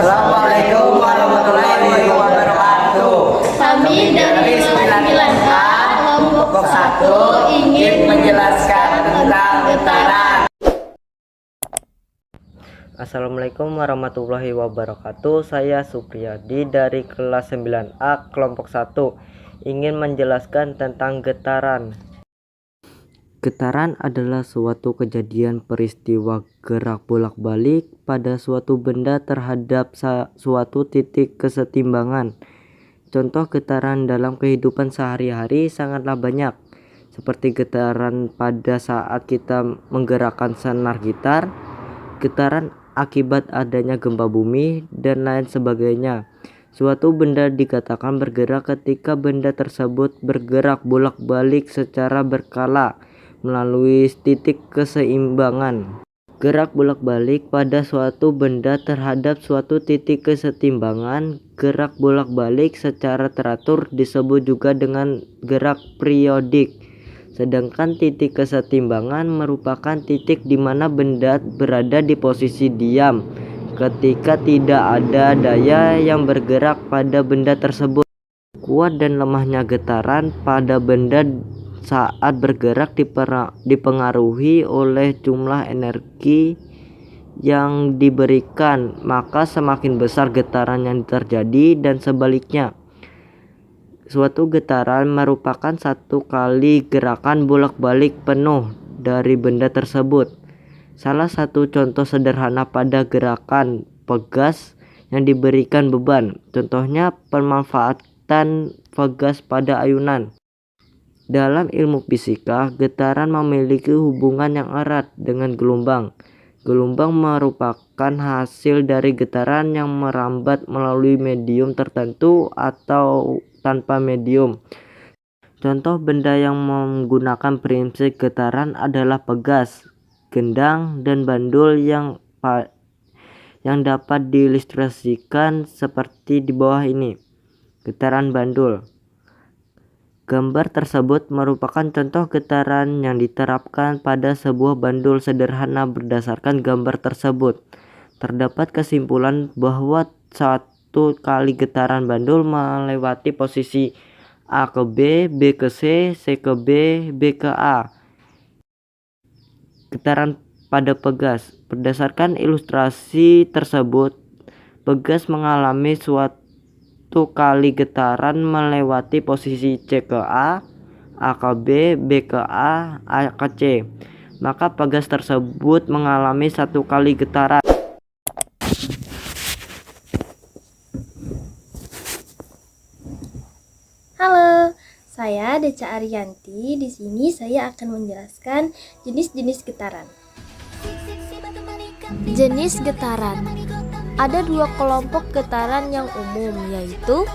Assalamualaikum warahmatullahi wabarakatuh. Kami dari kelas 9A kelompok 1 ingin menjelaskan tentang getaran. Assalamualaikum warahmatullahi wabarakatuh. Saya Supriyadi dari kelas 9A kelompok 1 ingin menjelaskan tentang getaran. Getaran adalah suatu kejadian peristiwa gerak bolak-balik pada suatu benda terhadap suatu titik kesetimbangan. Contoh getaran dalam kehidupan sehari-hari sangatlah banyak, seperti getaran pada saat kita menggerakkan senar gitar, getaran akibat adanya gempa bumi, dan lain sebagainya. Suatu benda dikatakan bergerak ketika benda tersebut bergerak bolak-balik secara berkala melalui titik keseimbangan. Gerak bolak-balik pada suatu benda terhadap suatu titik kesetimbangan, gerak bolak-balik secara teratur disebut juga dengan gerak periodik. Sedangkan titik kesetimbangan merupakan titik di mana benda berada di posisi diam ketika tidak ada daya yang bergerak pada benda tersebut. Kuat dan lemahnya getaran pada benda saat bergerak dipengaruhi oleh jumlah energi yang diberikan, maka semakin besar getaran yang terjadi dan sebaliknya. Suatu getaran merupakan satu kali gerakan bolak-balik penuh dari benda tersebut. Salah satu contoh sederhana pada gerakan pegas yang diberikan beban, contohnya pemanfaatan pegas pada ayunan. Dalam ilmu fisika, getaran memiliki hubungan yang erat dengan gelombang. Gelombang merupakan hasil dari getaran yang merambat melalui medium tertentu atau tanpa medium. Contoh benda yang menggunakan prinsip getaran adalah pegas, gendang, dan bandul yang dapat diilustrasikan seperti di bawah ini. Getaran bandul. Gambar tersebut merupakan contoh getaran yang diterapkan pada sebuah bandul sederhana. Berdasarkan gambar tersebut, terdapat kesimpulan bahwa satu kali getaran bandul melewati posisi A ke B, B ke C, C ke B, B ke A. Getaran pada pegas. Berdasarkan ilustrasi tersebut, pegas mengalami suatu kali getaran melewati posisi C ke A ke B, B ke A ke C. Maka pegas tersebut mengalami satu kali getaran. Halo, saya Deca Ariyanti. Di sini saya akan menjelaskan jenis-jenis getaran. Jenis getaran. Ada dua kelompok getaran yang umum, yaitu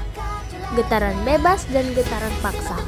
getaran bebas dan getaran paksa.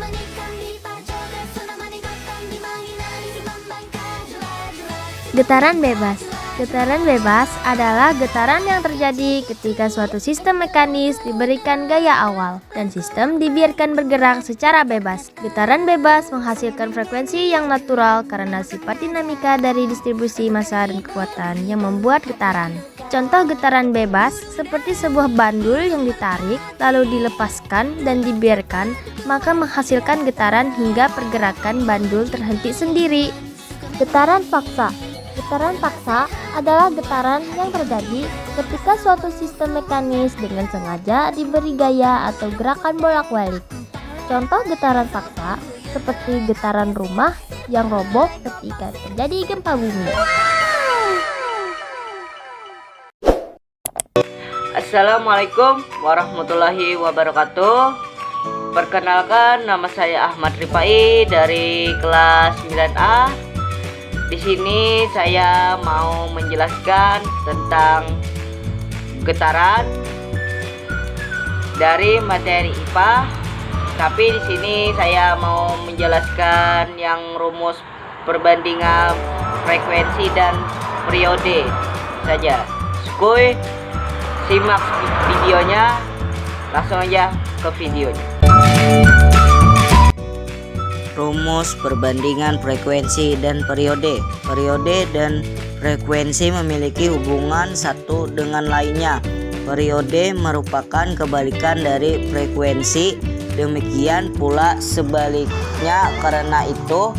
Getaran bebas. Getaran bebas adalah getaran yang terjadi ketika suatu sistem mekanis diberikan gaya awal dan sistem dibiarkan bergerak secara bebas. Getaran bebas menghasilkan frekuensi yang natural karena sifat dinamika dari distribusi massa dan kekuatan yang membuat getaran. Contoh getaran bebas seperti sebuah bandul yang ditarik lalu dilepaskan dan dibiarkan, maka menghasilkan getaran hingga pergerakan bandul terhenti sendiri. Getaran paksa. Getaran paksa adalah getaran yang terjadi ketika suatu sistem mekanis dengan sengaja diberi gaya atau gerakan bolak-balik. Contoh getaran paksa seperti getaran rumah yang roboh ketika terjadi gempa bumi. Assalamualaikum warahmatullahi wabarakatuh. Perkenalkan, nama saya Ahmad Rifai dari kelas 9A. Di sini saya mau menjelaskan tentang getaran dari materi IPA. Tapi di sini saya mau menjelaskan yang rumus perbandingan frekuensi dan periode saja. Skuy, simak videonya, langsung aja ke videonya. Rumus perbandingan frekuensi dan periode. Periode dan frekuensi memiliki hubungan satu dengan lainnya. Periode merupakan kebalikan dari frekuensi, demikian pula sebaliknya. Karena itu,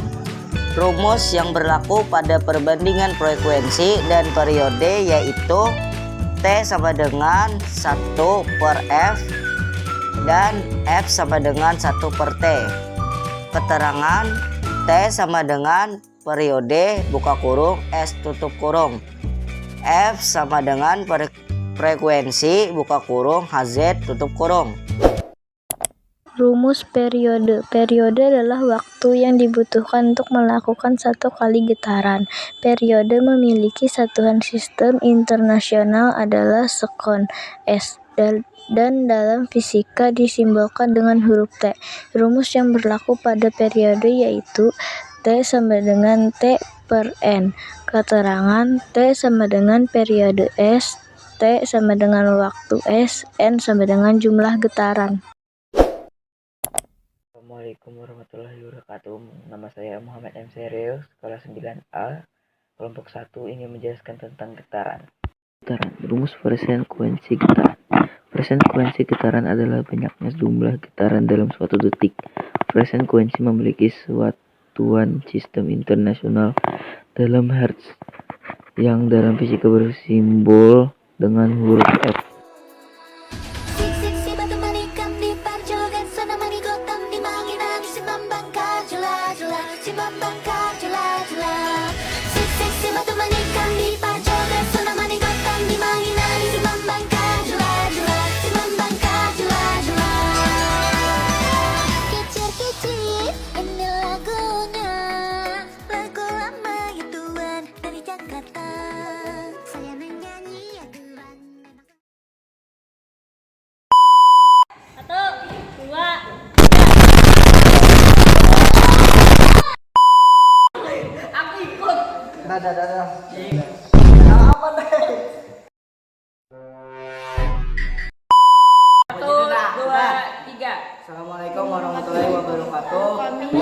rumus yang berlaku pada perbandingan frekuensi dan periode yaitu T sama dengan 1 per F dan F sama dengan 1 per T. Keterangan T sama dengan periode buka kurung S tutup kurung, F sama dengan frekuensi buka kurung HZ tutup kurung. Rumus periode. Periode adalah waktu yang dibutuhkan untuk melakukan satu kali getaran. Periode memiliki satuan sistem internasional adalah sekon S dan dalam fisika disimbolkan dengan huruf T. Rumus yang berlaku pada periode yaitu T sama dengan T per N. Keterangan T sama dengan periode S, T sama dengan waktu S, N sama dengan jumlah getaran. Assalamualaikum warahmatullahi wabarakatuh. Nama saya Muhammad M. Serius, kelas 9A, kelompok 1, ingin menjelaskan tentang getaran. Rumus frekuensi getaran. Frekuensi getaran adalah banyaknya jumlah getaran dalam suatu detik. Frekuensi memiliki satuan sistem internasional dalam hertz yang dalam fisika bersimbol dengan huruf F. Assalamualaikum warahmatullahi wabarakatuh.